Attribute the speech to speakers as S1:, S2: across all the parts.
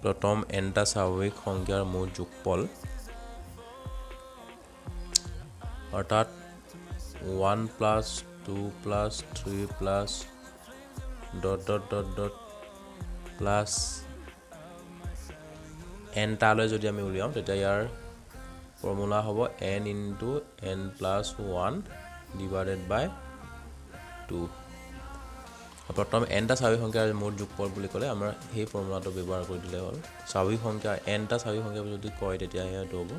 S1: প্ৰথম nটা স্বাভাৱিক সংখ্যাৰ মুঠ যোগফল অৰ্থাৎ 1 plus 2 plus 3 plus dot dot dot dot plus nটালৈ যদি আমি উলিয়াওঁ তেতিয়া ইয়াৰ ফৰ্মুলা হ'ব n into n plus 1 divided by 2 প্ৰথম nটা স্বাভাৱিক সংখ্যাৰ মুঠ যোগফল বুলি ক'লে আমাৰ সেই ফৰ্মুলাটো ব্যৱহাৰ কৰি দিলে হ'ল স্বাভাৱিক সংখ্যা nটা স্বাভাৱিক সংখ্যা যদি কয় তেতিয়া সেইটো হ'ব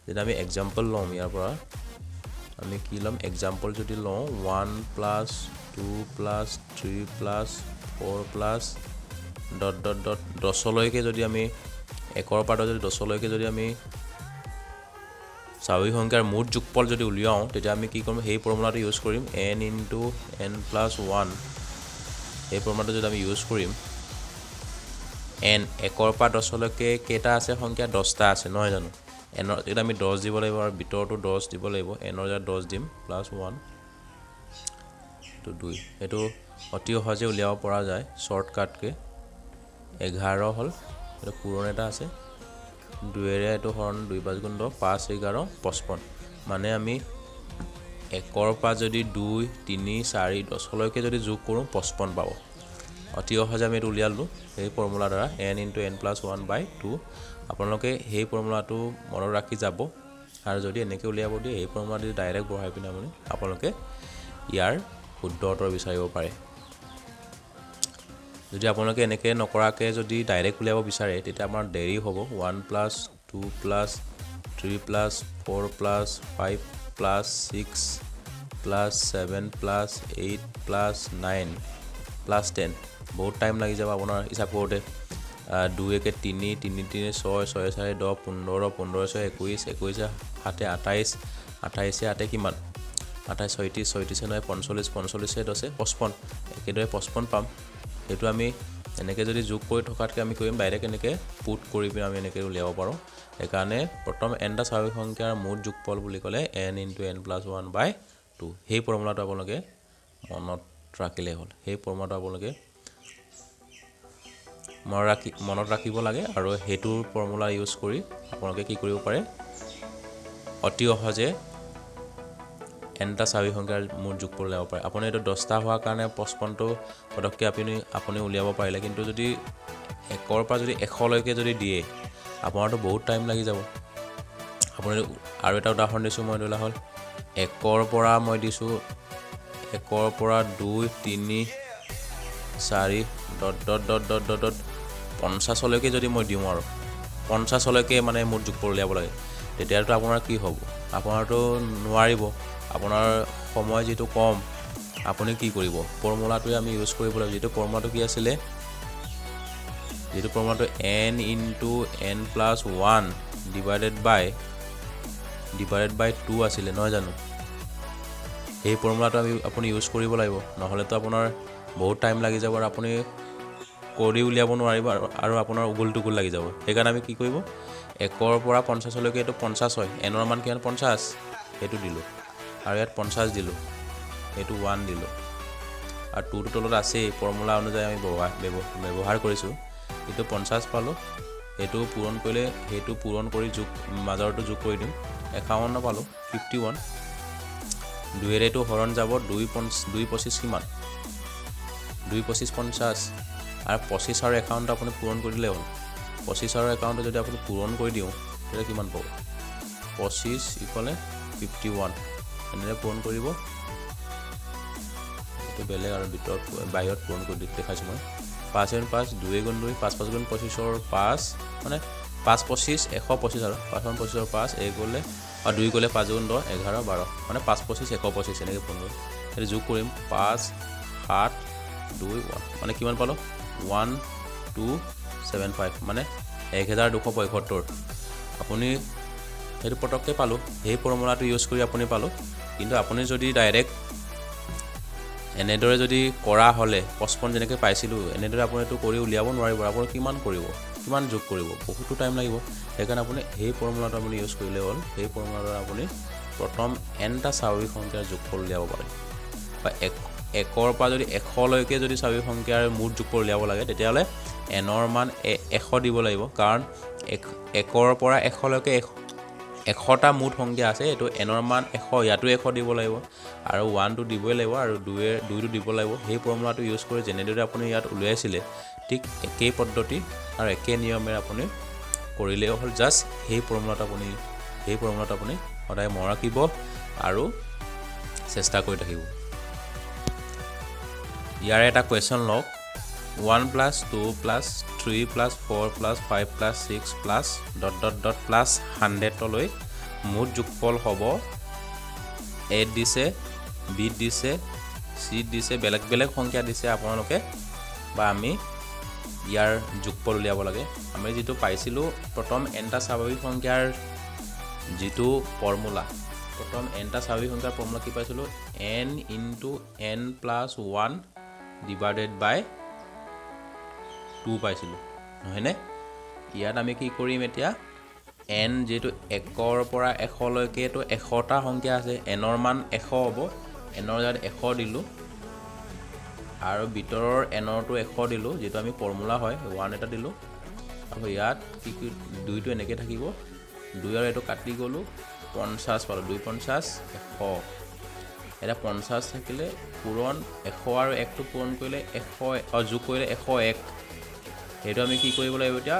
S1: যেতিয়া আমি এক্সাম্পল ল'ম ইয়াৰ পৰা আমি কি ল'ম এক্সাম্পল যদি লওঁ 1 plus 2 plus 3 plus 4 plus dot dot dot 10লৈকে যদি আমি 1ৰ পৰা যদি 10লৈকে যদি আমি স্বাভাৱিক সংখ্যাৰ মুঠ যোগফল যদি উলিয়াওঁ তেতিয়া আমি কি কৰিম সেই ফৰ্মুলাটো ইউজ কৰিম n ইনটু n প্লাছ 1 এই ফৰ্মুলাটো যদি আমি ইউজ কৰিম n 1ৰ পৰা 10লৈকে কেইটা আছে সংখ্যা 10টা আছে নহয় জানো n এটা আমি 10 দিব লাগিব আৰু ভিতৰটো 10 দিব লাগিব n ৰ জাত 10 দিম প্লাছ 1 to 2 এটো অতি সহজে উলিয়াব পৰা যায় শৰ্টকাটকে 11 হল এটা পূৰণ এটা আছে 2 এৰে এটো হৰণ 2 5 গুণ 10 5 11 55 মানে আমি 1ৰ পৰা যদি 2 3 4 10লৈকে যদি যোগ কৰোঁ 55 পাব অতি সহজে আমি এটো উলিয়ালো এই ফৰ্মুলা দ্বাৰা n * n + 1 / 2 আপোনালোকে এই ফৰ্মুলাটো মনত ৰাখি যাব আৰু যদি এনেকৈ উলিয়াব দিয়ে এই ফৰ্মুলাটো ডাইৰেক্ট বহাই পিনে আপোনালোকে ইয়াৰ শুদ্ধ উত্তৰ বিচাৰিব পাৰে যদি আপোনালোকে এনেকৈ নকৰাকে যদি ডাইৰেক্ট উলিয়াব বিচাৰে তেতিয়া আমাৰ দেৰি হ'ব 1 + 2 + 3 + 4 + 5 + 6 + 7 + 8 + 9 + 10 বহুত টাইম লাগি যাব আপোনাৰ হিচাপ কৰোঁতে 2 1 3 3 3 6 6 4 10 15 15 6 21 21 7 28 28 8 কিমান 28 36 36 9 45 45 10 55 একেদৰে 55 পাম এটো আমি এনেকৈ যদি যোগ কৰি থকাতকে আমি কৰিম ডাইৰেক্ট এনেকৈ পুট কৰি পিনে আমি এনেকৈ উলিয়াব পাৰোঁ একাৰণে প্ৰথম nটা স্বাভাৱিক সংখ্যাৰ মুঠ যোগফল বুলি ক'লে n * n + 1 / 2 সেই ফৰ্মুলাটো আপোনালোকে মনত ৰাখিলে হ'ল সেই ফৰ্মুলাটো আপোনালোকে মনত ৰাখিব লাগে আৰু হেতুৰ ফৰ্মুলা ইউজ কৰি আপোনালোকে কি কৰিব পাৰে অতি সহজে nটা স্বাভাৱিক সংখ্যাৰ মুঠ যোগফল উলিয়াব পাৰে আপুনি এটো 10টা হোৱাৰ কাৰণে 55 টো পদক্ষেপ আপুনি উলিয়াব পাৰিলে কিন্তু যদি 1ৰ পৰা যদি 100লৈকে যদি দিয়ে আপোনাৰটো বহুত টাইম লাগি যাব আপুনি আৰু এটা উদাহৰণ দিছো মই ধৰিলা হ'ল 1ৰ পৰা মই দিছো 1ৰ পৰা 2 3 4 dot dot dot dot dot 50লৈকে যদি মই দিওঁ আৰু 50লৈকে মানে মুঠ যোগফল উলিয়াব লাগে তেতিয়াতো আপোনাৰ কি হ'ব আপোনাৰটো নোৱাৰিব আপোনাৰ সময় যেটো কম আপুনি কি কৰিব ফৰ্মুলাটো আমি ইউজ কৰিব লাগিব যেটো ফৰ্মুলাটো কি আছিল যেটো ফৰ্মুলাটো n * n + 1 ডিভাইডেড বাই 2 আছিল নহয় জানো এই ফৰ্মুলাটো আপুনি ইউজ কৰিব লাগিব নহলে তো আপোনাৰ বহুত টাইম লাগি যাব আৰু আপুনি কৰি উলিয়াব নোৱাৰিব আৰু আপোনাৰ উগুল-টুগুল লাগি যাব সেইকাৰণে আমি কি কৰিব 1ৰ পৰা 50লৈকে এটো 50 হয় n ৰ মান কিমান 50 এটো দিলো আৰু ইয়াত 50 দিলো এটো 1 দিলো আৰু 2 টো তলত আছে ফৰ্মুলা অনুযায়ী আমি ব্যৱহাৰ কৰিছো এটো 50 পালো এটো পূৰণ কৰিলে হেতু পূৰণ কৰি যোগ মাজৰটো যোগ কৰি দিম 51 পালো 51 2 এৰে এটো হৰণ যাব 2 25 কিমান 2 25 50 আৰু 25 আৰু 51 আপুনি পূৰণ কৰি দিলে হ'ল 25 আৰু 51 যদি আপুনি পূৰণ কৰি দিও তেতিয়া কিমান পাব 25 = 51 এনেৰে পূৰণ কৰিব এটো বেলেগ আৰু ভিতৰত বাহিৰত পূৰণ কৰি দেখাইছো মই 5 * 5 2 * 2 5 5 * 25 ৰ 5 মানে 5 25 125 আৰু 5 25 ৰ 5 1 গলে আৰু 2 গলে 5 * 10 11 12 মানে 5 25 125 এনেকৈ পূৰণ কৰিম এটো যোগ কৰিম 5 7 2 1 মানে কিমান পালো 1275 মানে 1275 আপুনি এটো পটককে পালো এই ফৰ্মুলাটো ইউজ কৰি আপুনি পালো কিন্তু আপুনি যদি ডাইৰেক্ট এনেদৰে যদি কৰা হলে 55 যেনেকৈ পাইছিলো এনেদৰে আপুনি এটো কৰি উলিয়াব নোৱাৰিব আপুনি কিমান যোগ কৰিব বহুতো টাইম লাগিব সেইকাৰণে আপুনি এই ফৰ্মুলাটো আপুনি ইউজ কৰিলে হ'ল এই ফৰ্মুলাটো আপুনি প্ৰথম nটা স্বাভাৱিক সংখ্যাৰ যোগফল উলিয়াব পাৰে বা 1ৰ পৰা যদি 100 লৈকে যদি স্বাভাৱিক সংখ্যাৰ মুঠ যোগফল উলিয়াব লাগে তেতিয়াহ'লে n ৰ মান 100 দিব লাগিব কাৰণ 1ৰ পৰা 100 লৈকে 100টা মুঠ সংখ্যা আছে এইটো n ৰ মান 100 ইয়াতো 100 দিব লাগিব আৰু 1 টো দিবই লাগিব আৰু 2 টো দিব লাগিব সেই ফৰ্মুলাটো ইউজ কৰি যেনেদৰে আপুনি ইয়াত উলিয়াইছিলে ঠিক একেই পদ্ধতি আৰু একে নিয়মেৰে আপুনি কৰিলেও হ'ল জাস্ট সেই ফৰ্মুলাটো আপুনি সদায় মনত ৰাখিব আৰু চেষ্টা কৰি থাকিব ইয়াৰ এটা কোৱেশ্চন লওক 1 + 2 + 3 + 4 + 5 + 6 + ... +100 লৈ মুঠ যোগফল হ'ব a দিছে b দিছে c দিছে বেলেগ বেলেগ সংখ্যা দিছে আপোনালোকে বা আমি ইয়াৰ যোগফল উলিয়াব লাগে আমি যেটো পাইছিলো প্ৰথম nটা স্বাভাৱিক সংখ্যাৰ যেটো ফৰ্মুলা প্ৰথম nটা স্বাভাৱিক সংখ্যাৰ ফৰ্মুলা কি পাইছিলো n * n + 1 divided by 2 পাইছিলো নহয়নে ইয়াত আমি কি কৰিম এতিয়া n যেটো 1ৰ পৰা 100 লৈকে তো 100টা সংখ্যা আছে n ৰ মান 100 হ'ব n ৰ জাত 100 দিলো আৰু ভিতৰৰ n টো 100 দিলো যেটো আমি ফৰ্মুলা হয় 1 এটা দিলো আৰু ইয়াত কি 2 টো এনেকৈ থাকিব 2 আৰু এটো কাটি গলো 50 পালো 2 50 100 এটা 50 থাকিলে পূৰণ 100 আৰু 1 টো পূৰণ কৰিলে 100 যোগ কৰিলে 101 এইটো আমি কি কৰিব লাগিব এতিয়া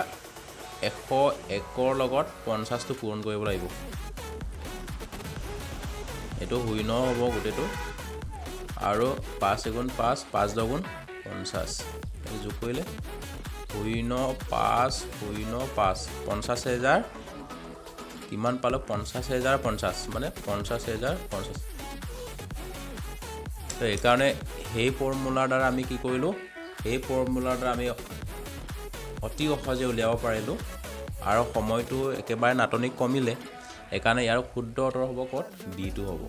S1: 101ৰ লগত 50 টো পূৰণ কৰিব লাগিব এটো শূন্য হ'ব গোটেটো আৰু 5 * 5 5 * 50 যোগ কৰিলে 05 50000 কিমান পালো 50050 মানে 50050 তো এই কাৰণে সেই ফৰ্মুলাৰ দ্বাৰা আমি কি কৰিলো এই ফৰ্মুলাৰ দ্বাৰা আমি অতি সহজে উলিয়াব পাৰিলো আৰু সময়টো একেবাৰে নাটনি কমিলে একাৰণে ইয়াৰ শুদ্ধ উত্তৰ হ'ব কত ডি টো হ'ব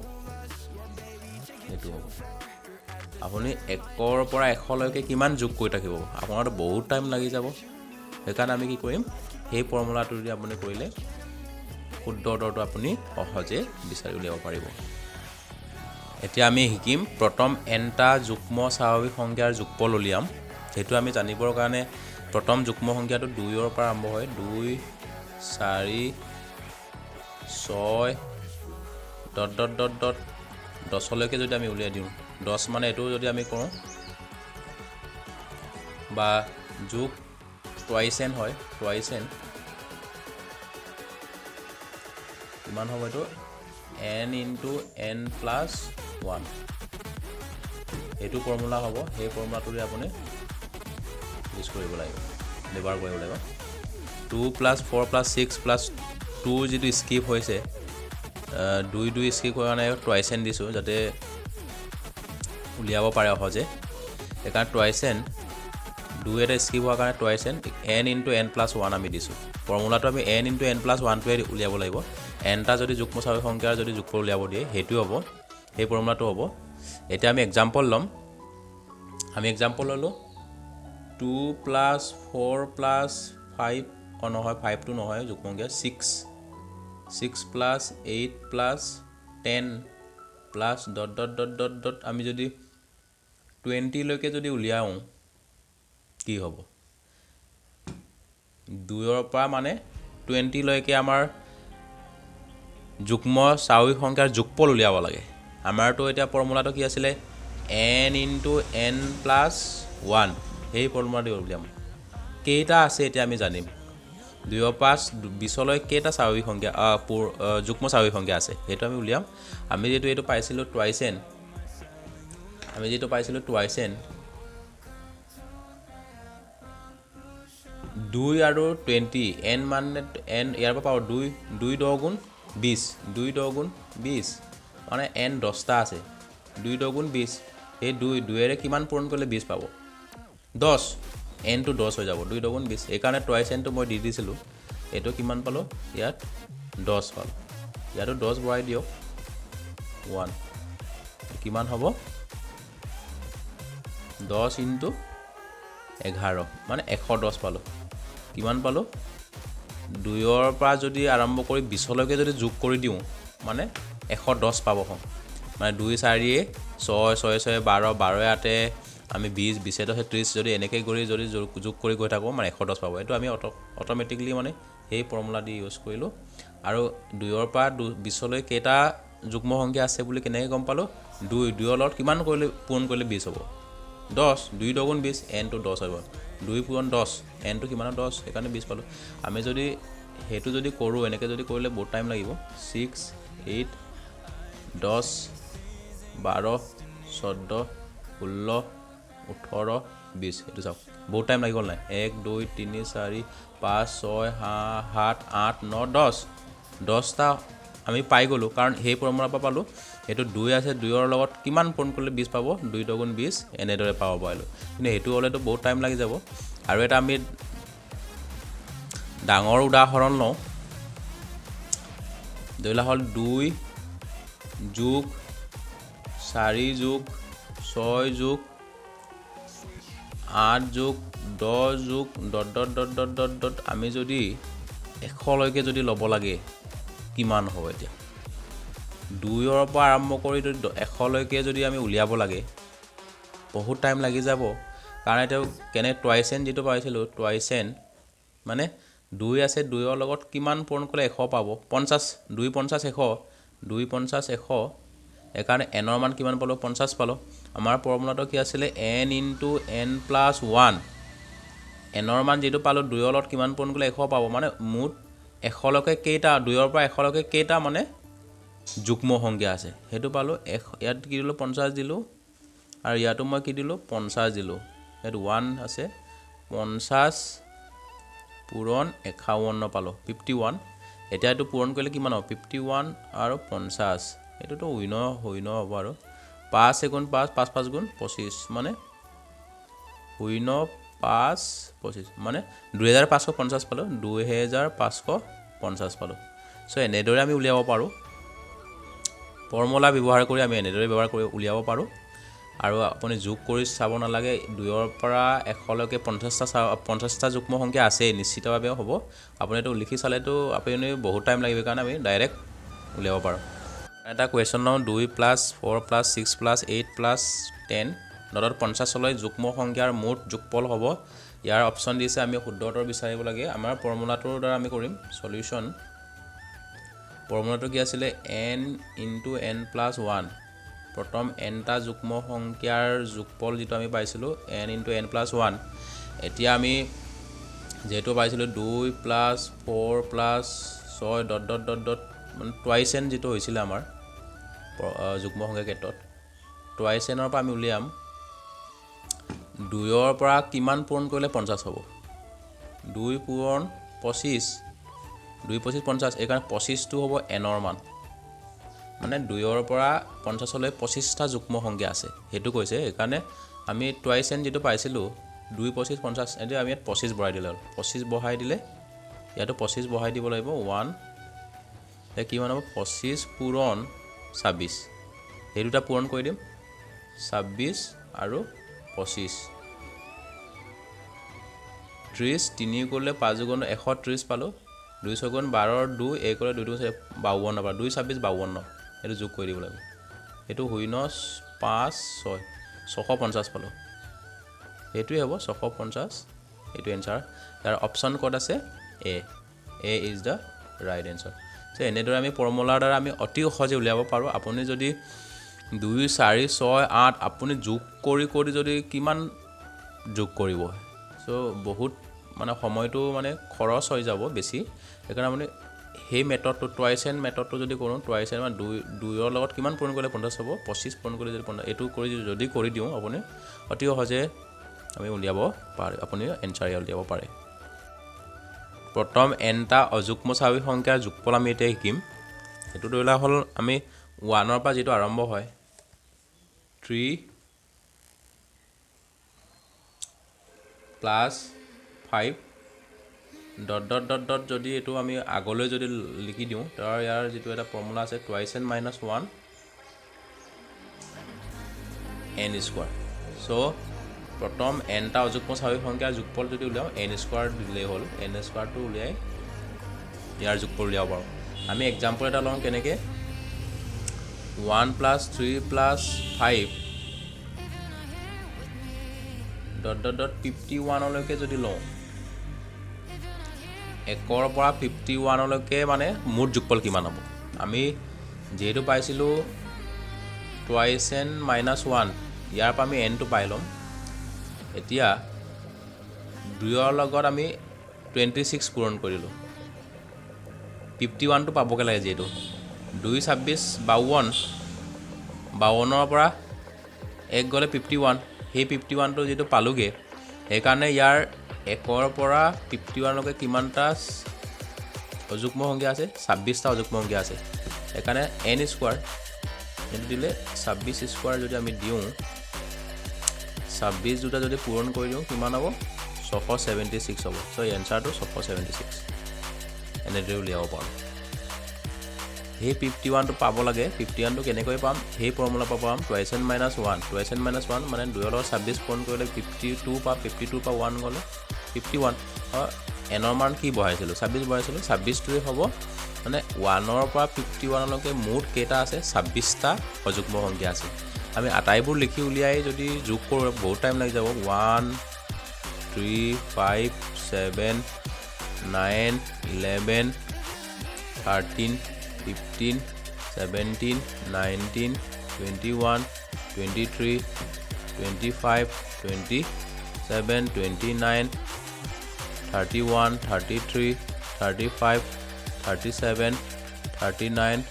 S1: এটো হ'ব আপুনি 1ৰ পৰা 100 লৈকে কিমান যোগ কৰি থাকিব আপোনাৰ বহুত টাইম লাগি যাব একাৰণে আমি কি কৰিম সেই ফৰ্মুলাটো যদি আপুনি কৰিলে শুদ্ধ উত্তৰটো আপুনি সহজে বিচাৰি উলিয়াব পাৰিব এতিয়া আমি শিকিম প্ৰথম nটা যুগ্ম স্বাভাৱিক সংখ্যাৰ যোগফল উলিয়াম হেতু আমি জানিবৰ কাৰণে প্ৰথম যুগ্ম সংখ্যাটো 2 ৰ পৰা আৰম্ভ হয় 2 4 6 ... 10 লৈকে যদি আমি উলিয়াই দিওঁ 10 মানে এটো যদি আমি কৰো বা যোগ টুৱাইছ n হয় টুৱাইছ n কিমান হ'ব এটো n * n + 1 এটো ফৰ্মুলা হ'ব সেই ফৰ্মুলাটোৰে আপুনি ইউজ কৰিব লাগিব ব্যৱহাৰ কৰিব লাগিব 2 + 4 + 6 + 2 যেটো স্কিপ হৈছে 2 স্কিপ হোৱা নাই টুৱাইছ n দিছো যাতে উলিয়াব পাৰে সহজে একাৰণে টুৱাইছ n 2 এটা স্কিপ হোৱাৰ কাৰণে টুৱাইছ n n * n + 1 আমি দিছো ফৰ্মুলাটো আমি n * n + 1 টোৱে উলিয়াব লাগিব nটা যদি যুগ্ম স্বাভাৱিক সংখ্যাৰ যদি যোগফল উলিয়াব দিয়ে হেতু হ'ব এই ফৰ্মুলাটো হ'ব এতিয়া আমি এক্সাম্পল লম আমি এক্সাম্পল ললো 2 + 4 + 5 নহয় 5 টো নহয় যুগ্ম সংখ্যা 6 + 8 + 10 + ... আমি যদি 20 লৈকে যদি উলিয়াও কি হ'ব 2 ৰ পৰা মানে 20 লৈকে আমাৰ যুগ্ম স্বাভাৱিক সংখ্যাৰ যোগফল উলিয়াব লাগে আমাৰটো এতিয়া ফৰ্মুলাটো কি আছিল n * n + 1 এই ফৰ্মুলাটো উলিয়াম কেইটা আছে এতিয়া আমি জানিম 2 ৰ পৰা 20 লৈ কেইটা স্বাভাৱিক সংখ্যা যুগ্ম স্বাভাৱিক সংখ্যা আছে হেতু আমি উলিয়াম আমি যেটো এটো পাইছিলো টুৱাইছ n আমি যেটো পাইছিলো টুৱাইছ n 2 আৰু 20 n মানে n ইয়াৰ পৰা পাও 2 * 10 = 20 2 * 10 = 20 মানে n 10টা আছে 2 * 10 = 20 এই 2 এৰে কিমান পূৰণ কৰিলে 20 পাব 10 n টো 10 হৈ যাব 2 * 10 = 20 এই কাৰণে টুৱাইছ n টো মই দি দিছিলো এটো কিমান পালো ইয়াত 10 পালো ইয়াতো 10 বঢ়াই দিও 1 কিমান হ'ব 10 * 11 মানে 110 পালো কিমান পালো 2 ৰ পৰা যদি আৰম্ভ কৰি 20 লৈকে যদি যোগ কৰি দিও মানে 110 পাব মানে 2 4 এ 6 6 6 12 12 8 আমি 20 20 10 30 যদি এনেকৈ কৰি যদি যোগ কৰি গৈ থাকোঁ মানে 110 পাব এইটো আমি অট'মেটিকলি মানে সেই ফৰ্মুলা দি ইউজ কৰিলোঁ আৰু 2ৰ পৰা 20লৈ কেইটা যুগ্ম সংখ্যা আছে বুলি কেনেকৈ গম পালোঁ 2ৰ লগত কিমান কৰিলে পূৰণ কৰিলে 20 হ'ব 10 2 দুগুণ 20 nটো 10 হ'ব 2 পূৰণ 10 nটো কিমান 10 সেইকাৰণে 20 পালোঁ আমি যদি সেইটো যদি কৰোঁ এনেকৈ যদি কৰিলে বহুত টাইম লাগিব 6 8 10 12 14 16 18 20 এইটো চাওক বহুত টাইম লাগি গ'ল নাই 1 2 3 4 5 6 7 8 9 10 10টা আমি পাই গ'লোঁ কাৰণ সেই ফৰ্মুলাৰ পৰা পালোঁ এইটো 2 আছে 2ৰ লগত কিমান পূৰণ কৰিলে 20 পাব 2 দুগুণ 20 এনেদৰে পাব পাৰিলোঁ কিন্তু সেইটো হ'লেতো বহুত টাইম লাগি যাব আৰু এটা আমি ডাঙৰ উদাহৰণ লওঁ ধৰি লোৱা হ'ল 2 যোগ 4 যোগ 6 যোগ 8 যোগ 10 যোগ ডট আমি যদি 100লৈকে যদি ল'ব লাগে কিমান হ'ব এতিয়া 2ৰ পৰা আৰম্ভ কৰি 100লৈকে যদি আমি উলিয়াব লাগে বহুত টাইম লাগি যাব কাৰণ এটা কেনে টুৱাইচেন যিটো পাইছিলোঁ টুৱাইচেন মানে 2 আছে 2ৰ লগত কিমান পূৰণ কৰিলে 100 পাব 50 2 50 100 2 50 100 এইকাৰণে nৰ মান কিমান পালোঁ 50 পালোঁ আমাৰ ফৰ্মুলাটো কি আছিলে n × n + 1 nৰ মান যিটো পালোঁ 2ৰ লগত কিমান পূৰণ কৰিলে 100 পাব মানে মুঠ 100লৈকে কেইটা 2ৰ পৰা 100লৈকে কেইটা মানে যুগ্ম সংখ্যা আছে সেইটো পালোঁ ইয়াত কি দিলোঁ 50 দিলোঁ আৰু ইয়াতো মই কি দিলোঁ 50 দিলোঁ ইয়াত 1 আছে 50 পূৰণ 51 পালোঁ 51 এতিয়া এইটো পূৰণ কৰিলে কিমান হ'ব 51 আৰু 50 এইটোতো শূন্য হ'ব আৰু 5 × 5 5 5 × 25 মানে 0 5 25 মানে 2550 পালোঁ 2550 পালোঁ চ' এনেদৰে আমি উলিয়াব পাৰোঁ ফৰ্মুলা ব্যৱহাৰ কৰি আমি এনেদৰে ব্যৱহাৰ কৰি উলিয়াব পাৰোঁ আৰু আপুনি যোগ কৰি চাব নালাগে 2ৰ পৰা 100লৈকে 50টা যুগ্ম সংখ্যা আছে নিশ্চিতভাৱে হ'ব আপুনি এইটো লিখি চালেতো আপুনি বহুত টাইম লাগিব কাৰণে আমি ডাইৰেক্ট উলিয়াব পাৰোঁ এটা কুৱেশ্যন লওঁ 2 + 4 + 6 + 8 + 10 50লৈ যুগ্ম সংখ্যাৰ মুঠ যোগফল হ'ব ইয়াৰ অপশ্যন দিছে আমি শুদ্ধ উত্তৰ বিচাৰিব লাগে আমাৰ ফৰ্মুলাটোৰ দ্বাৰা আমি কৰিম সলিউশ্যন ফৰ্মুলাটো কি আছিলে n × n + 1 প্ৰথম nটা যুগ্ম সংখ্যাৰ যোগফল যিটো আমি পাইছিলোঁ n × n + 1 এতিয়া আমি যেহেতু পাইছিলোঁ 2 + 4 + 6 মানে টুৱাইচেন যিটো হৈছিলে আমাৰ যুগ্ম সংখ্যাৰ ক্ষেত্ৰত টুৱাইচেনৰ পৰা আমি উলিয়াম 2ৰ পৰা কিমান পূৰণ কৰিলে 50 হ'ব 2 পূৰণ 25 2 25 50 এইকাৰণে 25টো হ'ব nৰ মান মানে 2ৰ পৰা 50লৈ 25টা যুগ্ম সংখ্যা আছে সেইটো কৈছে সেইকাৰণে আমি টুৱাইচেন যিটো পাইছিলোঁ 2 25 50 এতিয়া আমি ইয়াত 25 বঢ়াই দিলে হ'ল 25 বঢ়াই দিলে ইয়াতো 25 বঢ়াই দিব লাগিব 1 এতিয়া কিমান হ'ব 25 পূৰণ 26 এই দুটা পূৰণ কৰি দিম 26 আৰু 25 30 3 কৰিলে 5 গুণ 130 পালোঁ 2 6 গুণ 12 2 1 কৰিলে 2 2 52 পালোঁ 2 26 52 এইটো যোগ কৰি দিব লাগিব এইটো 0 5 6 650 পালোঁ এইটোৱে হ'ব 650 এইটো এনচাৰ ইয়াৰ অপশ্যন ক'ত আছে A is the right answer so' এনেদৰে আমি ফৰ্মুলাৰ দ্বাৰা আমি অতি সহজে উলিয়াব পাৰোঁ আপুনি যদি 2 4 6 8 আপুনি যোগ কৰি যদি কিমান যোগ কৰিব চ' বহুত মানে সময়টো মানে খৰচ হৈ যাব বেছি সেইকাৰণে আপুনি সেই মেথডটো টুৱাইচেন মেথডটো যদি কৰোঁ টুৱাইচেন মানে 2ৰ লগত কিমান পূৰণ কৰিলে 50 হ'ব 25 পূৰণ কৰিলে যদি 50 এইটো যদি কৰি দিওঁ আপুনি অতি সহজে আমি উলিয়াব পাৰে আপুনি এনচাৰ উলিয়াব পাৰে প্ৰথম nটা অযুগ্ম স্বাভাৱিক সংখ্যাৰ যোগফল আমি এতিয়া শিকিম এইটো ধৰি লোৱা হ'ল আমি 1ৰ পৰা যিটো আৰম্ভ হয় 3 + 5 ... যদি এইটো আমি আগলৈ যদি লিখি দিওঁ তাৰ ইয়াৰ যিটো এটা ফৰ্মুলা আছে টুৱাইচেন - 1 n² চ' প্ৰথম nটা অযুগ্ম স্বাভাৱিক সংখ্যাৰ যোগফল যদি উলিয়াওঁ n² দিলেই হ'ল n²টো উলিয়াই ইয়াৰ যোগফল উলিয়াব পাৰোঁ আমি এক্সাম্পল এটা লওঁ কেনেকৈ 1 plus 3 plus 5 dot dot dot 51 লৈকে যদি লওঁ একৰ পৰা 51 লৈকে মানে মুঠ যোগফল কিমান হ'ব আমি যেহেতু পাইছিলোঁ টুৱাইছ n মাইনাছ 1 ইয়াৰ পৰা আমি nটো পাই ল'ম এতিয়া 2ৰ লগত আমি 26 পূৰণ কৰিলোঁ 51টো পাবগৈ লাগে যিহেতু 2 26 52 52ৰ পৰা 1 গ'লে 51 সেই 51টো যিটো পালোগৈ সেইকাৰণে ইয়াৰ 1ৰ পৰা 51 লৈকে কিমানটা অযুগ্ম সংখ্যা আছে 26টা অযুগ্ম সংখ্যা আছে সেইকাৰণে n স্কোৱাৰ এইটো দিলে 26 স্কোৱাৰ যদি আমি দিওঁ 26 দুটা যদি পূৰণ কৰি দিওঁ কিমান হ'ব 676 হ'ব চ' এনচাৰটো 676 এনেদৰে উলিয়াব পাৰোঁ সেই 51টো পাব লাগে 51টো কেনেকৈ পাম সেই ফৰ্মুলা পৰা পাম twice n minus 1 twice n minus 1 মানে 2ৰ লগত 26 পূৰণ কৰিলে 52 পৰা 52 পৰা 1 গ'লে 51 এনৰ মান কি বহাইছিলোঁ 26 বহাইছিলোঁ 26টোৱে হ'ব মানে 1ৰ পৰা 51 লৈকে মুঠ কেইটা আছে 26টা অযুগ্ম সংখ্যা আছে আমি আটাইবোৰ লিখি উলিয়াই যদি যোগ কৰোঁ বহুত টাইম লাগি যাব 1 3 5 7 9 11 13 15 17 19 21 23 25 27 29 31 33 35 37 39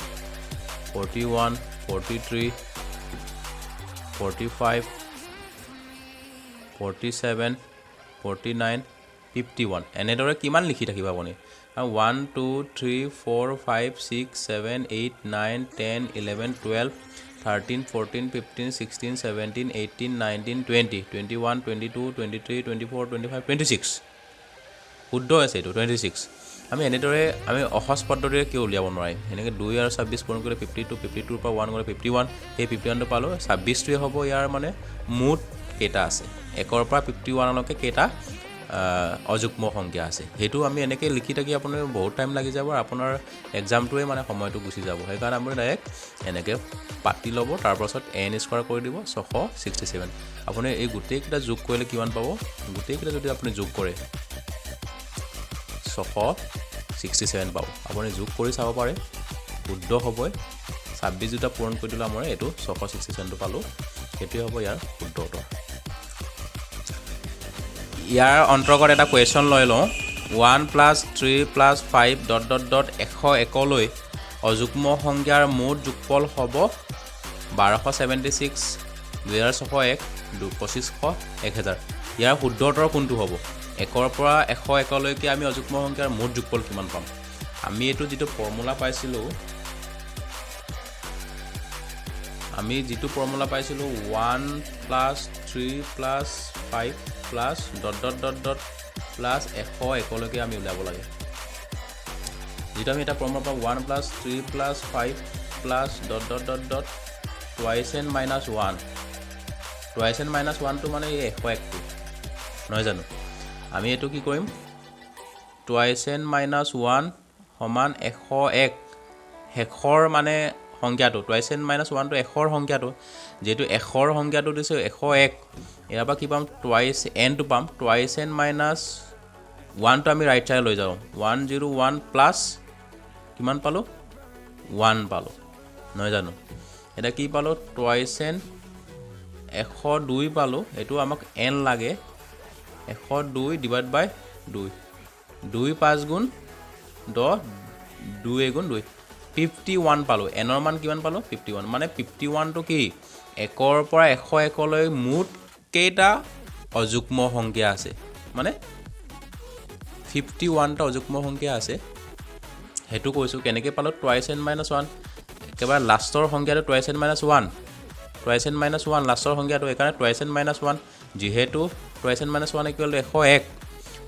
S1: 41 43 45 47 49 51 এনেদৰে কিমান লিখি থাকিব আপুনি 1 2 3 4 5 6 7 8 9 10 11 12 13 14 15 16 17 18 19 20 21 22 23 24 25 26 শুদ্ধ আছে এইটো 26 আমি এনেদৰে আমি অসহজ পদ্ধতিৰে কিয় উলিয়াব নোৱাৰিম এনেকৈ 2 আৰু 26 পূৰণ কৰিলে 52 52ৰ পৰা 1 গ'লে 51 সেই 51টো পালোঁ 26টোৱে হ'ব ইয়াৰ মানে মুঠ কেইটা আছে 1ৰ পৰা 51 লৈকে কেইটা অযুগ্ম সংখ্যা আছে সেইটো আমি এনেকৈ লিখি থাকি আপোনাৰ বহুত টাইম লাগি যাব আৰু আপোনাৰ এক্সামটোৱে মানে সময়টো গুচি যাব সেইকাৰণে আপুনি ডাইৰেক্ট এনেকৈ পাতি ল'ব তাৰপাছত n স্কোৱাৰ কৰি দিব 667 আপুনি এই গোটেইকেইটা যোগ কৰিলে কিমান পাব গোটেইকেইটা যদি আপুনি যোগ কৰে 667 পাব আপুনি যোগ কৰি চাব পাৰে শুদ্ধ হ'বই 26 দুটা পূৰণ কৰি দিলে আমাৰ এইটো 667টো পালোঁ সেইটোৱে হ'ব ইয়াৰ শুদ্ধ উত্তৰ ইয়াৰ অন্তৰ্গত এটা কুৱেশ্যন লৈ লওঁ 1 plus 3 plus 5 dot dot dot 101 লৈ অযুগ্ম সংখ্যাৰ মুঠ যোগফল হ'ব 1276 2601 2500 1000 ইয়াৰ শুদ্ধ উত্তৰ কোনটো হ'ব 1ৰ পৰা 101 লৈকে আমি অযুগ্ম সংখ্যাৰ মুঠ যোগফল কিমান পাম আমি এইটো যিটো ফৰ্মুলা পাইছিলোঁ 1 plus 3 plus 5 plus dot dot dot dot plus 101 লৈকে আমি উলিয়াব লাগে যেটা আমি এটা ফৰ্মুলা পাওঁ 1 plus 3 plus 5 plus dot dot dot dot twice n minus 1 twice n minus 1টো মানে এই 101টো নহয় জানো আমি এইটো কি কৰিম টুৱাইছ n মাইনাছ 1 সমান 101 শেষৰ মানে সংখ্যাটো টুৱাইছ n মাইনাছ 1টো এশৰ সংখ্যাটো যেহেতু এশৰ সংখ্যাটো দিছে 101 ইয়াৰ পৰা কি পাম টুৱাইছ nটো পাম টুৱাইছ n মাইনাছ 1টো আমি ৰাইট চাইড লৈ যাওঁ 101 প্লাছ কিমান পালোঁ 1 পালোঁ নহয় জানো এটা কি পালোঁ টুৱাইছ n 102 পালোঁ এইটো আমাক n লাগে 102 ডিভাইড বাই 2 2 5 গুণ 10 2 গুণ 2 51 পালোঁ এনৰ মান কিমান পালোঁ 51 মানে 51টো কি 1ৰ পৰা 101 লৈ মুঠ কেইটা অযুগ্ম সংখ্যা আছে মানে 51টা অযুগ্ম সংখ্যা আছে হেতু কৈছো কেনেকৈ পালো টুৱাইছ n - 1 একেবাৰে লাষ্টৰ সংখ্যাটো টুৱাইছ n - 1 টুৱাইছ n - 1 লাষ্টৰ সংখ্যাটো একাৰণে টুৱাইছ n - 1 যেহেতু টুৱাইছ n - 1 101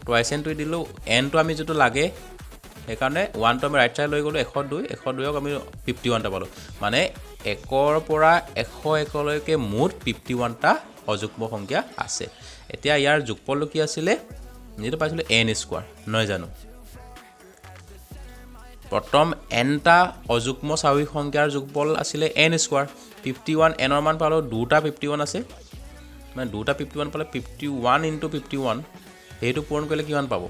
S1: টুৱাইছ n টো দিলো n টো আমি যেটো লাগে একাৰণে 1 টো আমি ৰাইট সাইড লৈ গলো 102 102ক আমি 51টা পালো মানে 1ৰ পৰা 101 লৈকে মুঠ 51টা অযুগ্ম সংখ্যা আছে এতিয়া ইয়াৰ যোগফল কি আছিল যেটো পাইছিল n স্কয়াৰ নহয় জানো প্ৰথম nটা অযুগ্ম স্বাভাৱিক সংখ্যাৰ যোগফল আছিলে n স্কোৱাৰ 51 nৰ মান পালোঁ দুটা 51 আছে মানে দুটা 51 পালে 51 ইনটু 51 সেইটো পূৰণ কৰিলে কিমান পাব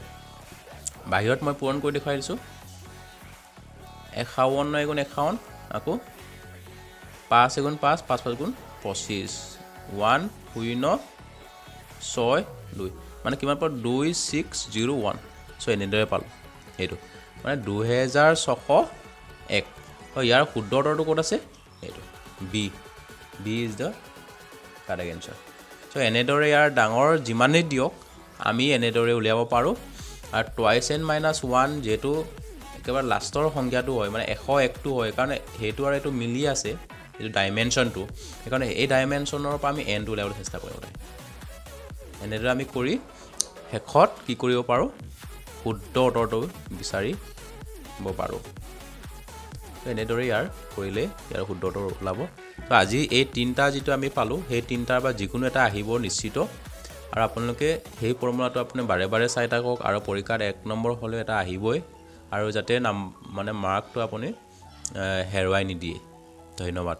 S1: বাহিৰত মই পূৰণ কৰি দেখাই দিছোঁ 51 গুণ 51 আকৌ 5 গুণ 5 5 গুণ 25 1 0 6 2 মানে কিমান পাব 2601 সো এনেদৰে পালোঁ এইটো মানে 2601 ইয়াৰ শুদ্ধ উত্তৰটো ক'ত আছে এইটো B is the correct answer so এনেদৰে ইয়াৰ ডাঙৰ যিমানেই দিয়ক আমি এনেদৰে উলিয়াব পাৰোঁ আৰু টুৱাইছ n মাইনাছ 1 যেহেতু একেবাৰে লাষ্টৰ সংখ্যাটো হয় মানে 101টো হয় কাৰণ সেইটো আৰু এইটো মিলি আছে এইটো ডাইমেনশ্যনটো সেইকাৰণে এই ডাইমেনশ্যনৰ পৰা আমি nটো উলিয়াবলৈ চেষ্টা কৰিব লাগে এনেদৰে আমি কৰি শেষত কি কৰিব পাৰোঁ শুদ্ধ উত্তৰটো বিচাৰিব পাৰোঁ এনেদৰে ইয়াৰ কৰিলে ইয়াৰ শুদ্ধ উত্তৰ ওলাব তো আজি এই তিনিটা যিটো আমি পালোঁ সেই তিনিটাৰ বা যিকোনো এটা আহিব নিশ্চিত আৰু আপোনালোকে সেই ফৰ্মুলাটো আপুনি বাৰে বাৰে চাই থাকক আৰু পৰীক্ষাত 1 নম্বৰ হ'লে এটা আহিবই আৰু যাতে মানে মাৰ্কটো আপুনি হেৰুৱাই নিদিয়ে ধন্যবাদ